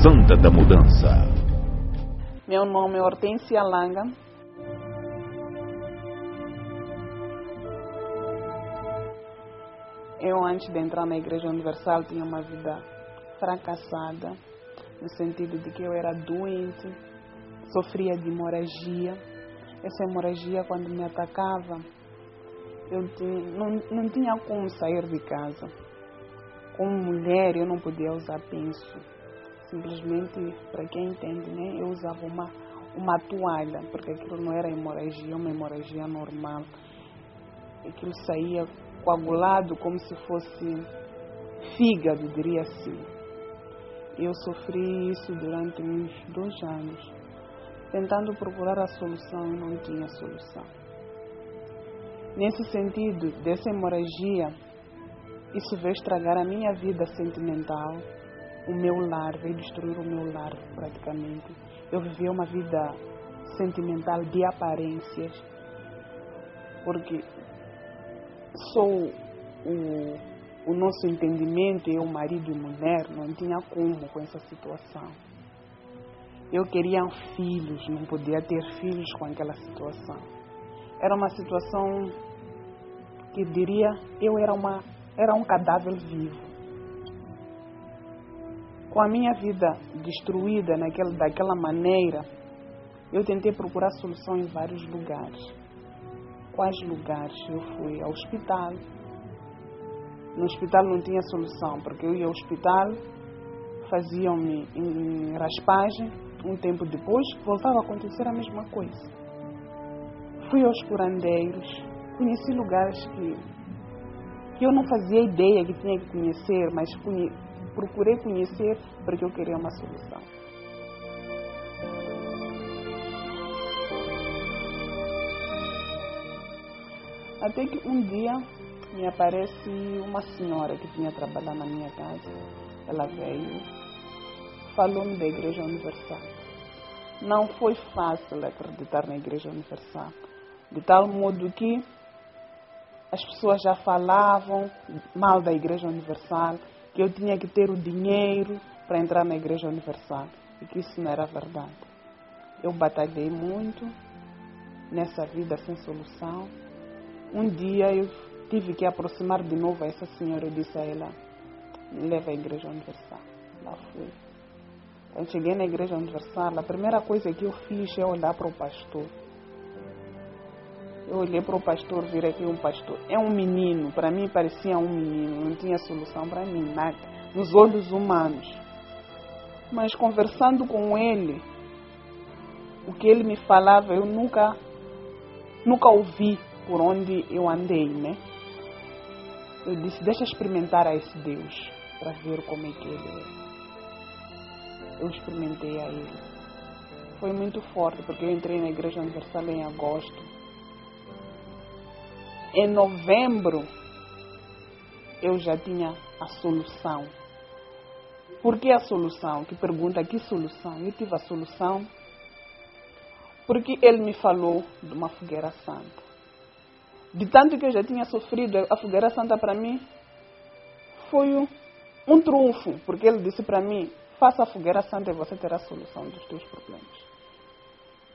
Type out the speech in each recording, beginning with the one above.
Santa da Mudança. Meu nome é Hortência Langa. Eu, antes de entrar na Igreja Universal, tinha uma vida fracassada, no sentido de que eu era doente, sofria de hemorragia. Essa hemorragia, quando me atacava, eu não tinha como sair de casa. Como mulher, eu não podia usar penso. Simplesmente, para quem entende, né, eu usava uma toalha, porque aquilo não era hemorragia, uma hemorragia normal. Aquilo saía coagulado como se fosse fígado, diria assim. Eu sofri isso durante uns 2 anos, tentando procurar a solução e não tinha solução. Nesse sentido, dessa hemorragia, isso veio estragar a minha vida sentimental, o meu lar, veio destruir o meu lar praticamente. Eu vivia uma vida sentimental de aparências, porque só o nosso entendimento, eu, marido e mulher, não tinha como com essa situação. Eu queria filhos, não podia ter filhos com aquela situação. Era uma situação que diria, eu era um cadáver vivo. Com a minha vida destruída daquela maneira, eu tentei procurar solução em vários lugares. Quais lugares? Eu fui ao hospital. No hospital não tinha solução, porque eu ia ao hospital, faziam-me em raspagem, um tempo depois voltava a acontecer a mesma coisa. Fui aos curandeiros, conheci lugares que eu não fazia ideia que tinha que conhecer, mas procurei conhecer porque eu queria uma solução. Até que um dia me aparece uma senhora que tinha trabalhado na minha casa. Ela veio, falou-me da Igreja Universal. Não foi fácil acreditar na Igreja Universal, de tal modo que as pessoas já falavam mal da Igreja Universal, que eu tinha que ter o dinheiro para entrar na Igreja Universal, e que isso não era verdade. Eu batalhei muito nessa vida sem solução. Um dia eu tive que aproximar de novo a essa senhora. Eu disse a ela, me leva à Igreja Universal. Lá fui. Quando cheguei na Igreja Universal, a primeira coisa que eu fiz é olhar para o pastor. Eu olhei para o pastor, vi aqui um pastor. É um menino, para mim parecia um menino, não tinha solução para mim, nada, nos olhos humanos. Mas conversando com ele, o que ele me falava, eu nunca ouvi por onde eu andei, né? Eu disse, deixa eu experimentar a esse Deus, para ver como é que ele é. Eu experimentei a ele. Foi muito forte, porque eu entrei na Igreja Universal em agosto. Em novembro, eu já tinha a solução. Por que a solução? Que pergunta, que solução? Eu tive a solução porque ele me falou de uma fogueira santa. De tanto que eu já tinha sofrido, a fogueira santa para mim foi um trunfo, porque ele disse para mim, faça a fogueira santa e você terá a solução dos teus problemas.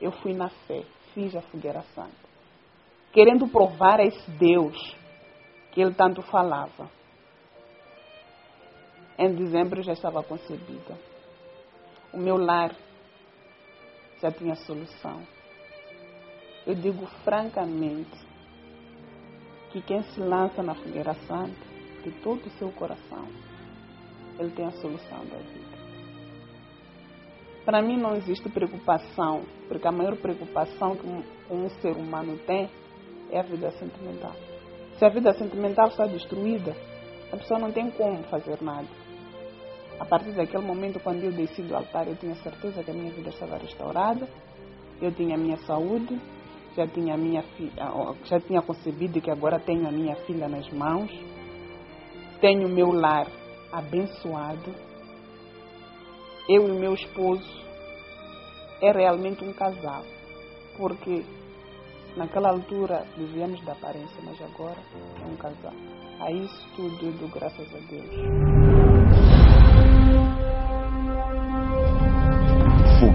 Eu fui na fé, fiz a fogueira santa, querendo provar a esse Deus que ele tanto falava. Em dezembro eu já estava concebida. O meu lar já tinha solução. Eu digo francamente que quem se lança na fogueira santa, de todo o seu coração, ele tem a solução da vida. Para mim não existe preocupação, porque a maior preocupação que um ser humano tem é a vida sentimental. Se a vida sentimental está destruída, a pessoa não tem como fazer nada. A partir daquele momento, quando eu desci do altar, eu tinha certeza que a minha vida estava restaurada, eu tinha a minha saúde, já tinha concebido que agora tenho a minha filha nas mãos, tenho o meu lar abençoado, eu e meu esposo é realmente um casal, porque naquela altura vivíamos da aparência, mas agora é um casal. A isso tudo eu dou graças a Deus.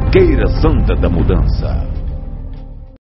Mangueira Santa da Mudança.